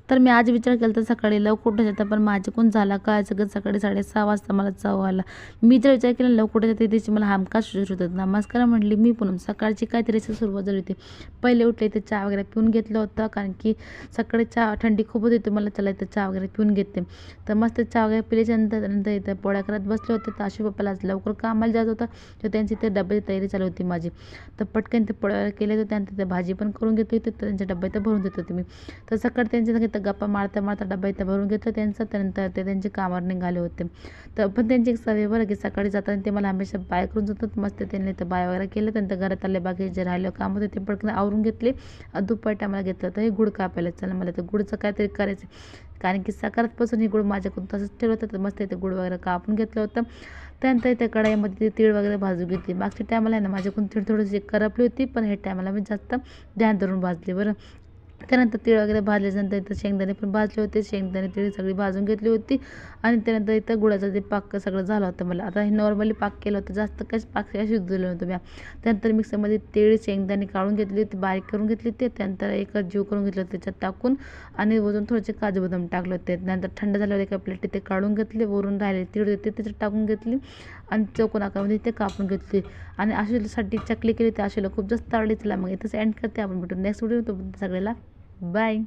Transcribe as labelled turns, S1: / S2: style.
S1: तर मी आज विचार केला तर सकाळी लवकर उठायचं, पण माझ्याकडून झाला काय, सगळं सकाळी 6:30 वाजता मला चाव आला. मी जर विचार केला लवकर उठायचं, त्या दिवशी मला हमखास सुरू होतं. नमस्कार म्हटली मी पण सकाळची काहीतरी सुरुवात झाली होती. पहिले उठले तर चहा वगैरे पिऊन घेतलं होतं, कारण की सकाळी चहा थंडी खूप होती, तर मला चला इथं चहा वगैरे पिऊन घेते. तर मस्त चहा वगैरे पिल्याच्यानंतर नंतर इथं पोळ्या करत बसले होते. तर आशू पप्पाला आज लवकर कामाला जायचं होतं, तर त्यांची इथे डब्याची तयारी चालू होती माझी. तर पटकन ते पोळ्या वगैरे केले होते, त्यानंतर भाजी पण करून घेतली होती. तर त्यांच्या डब्यात भरून देत होते मी. तर सकाळी त्यांच्या इथं गप्पा मारता मारता डबा इथं भरून घेतलं त्यांचं. त्यानंतर ते त्यांचे कामावर निघाले होते. तर पण त्यांची एक सवय बरं, की सकाळी जाताना ते मला हमेशा बाय करून जातात. मस्त त्यांनी इथं बाय वगैरे केलं. त्यानंतर घरात आले, बाकी जे राहिलं काम होते ते पटकन आवरून घेतले. दुपारी टायमाला घेतलं तर हे गुड कापायला चला मला तर गुडचं काहीतरी करायचं, कारण की सकाळपासून हे गुड माझ्याकडून तसंच ठेवलं होतं. तर मस्त इथे गुड वगैरे कापून घेतलं होतं. त्यानंतर त्या कढाईमध्ये ते तीळ वगैरे भाजून घेतली. मागच्या टायमाला आहे ना माझ्याकडून तीळ थोडीशी करपली होती, पण हे टायमाला मी जास्त ध्यान धरून भाजली बरं. त्यानंतर तीळ वगैरे भाजल्यानंतर इथं शेंगदाणे पण भाजले होते. शेंगदाणे तीळ सगळी भाजून घेतली होती. आणि त्यानंतर इथं गुळाचं ते पाक सगळं झालं होतं मला. आता हे नॉर्मली पाक केलं होतं, जास्त काही पाक अशी दिलं नव्हतं मी. त्यानंतर मिक्सरमध्ये तीळ शेंगदाणे काढून घेतली होती, बारीक करून घेतली ते. त्यानंतर एक जीव करून घेतलं त्याच्यात टाकून, आणि वरून थोडेसे काजू बदाम टाकले होते. नंतर थंड झाल्यावर एका प्लेटीत ते काढून घेतले. वरून राहिले तीळ होते त्याच्यात टाकून घेतली आणि चौकोन आकारामध्ये ते कापून घेतली. आणि आशूसाठी चकली केली. ते आशूला खूप जास्त आवडली. चला मग इथंच एंड करते. आपण भेटून नेक्स्ट व्हिडिओ. तो सगळ्याला बाय.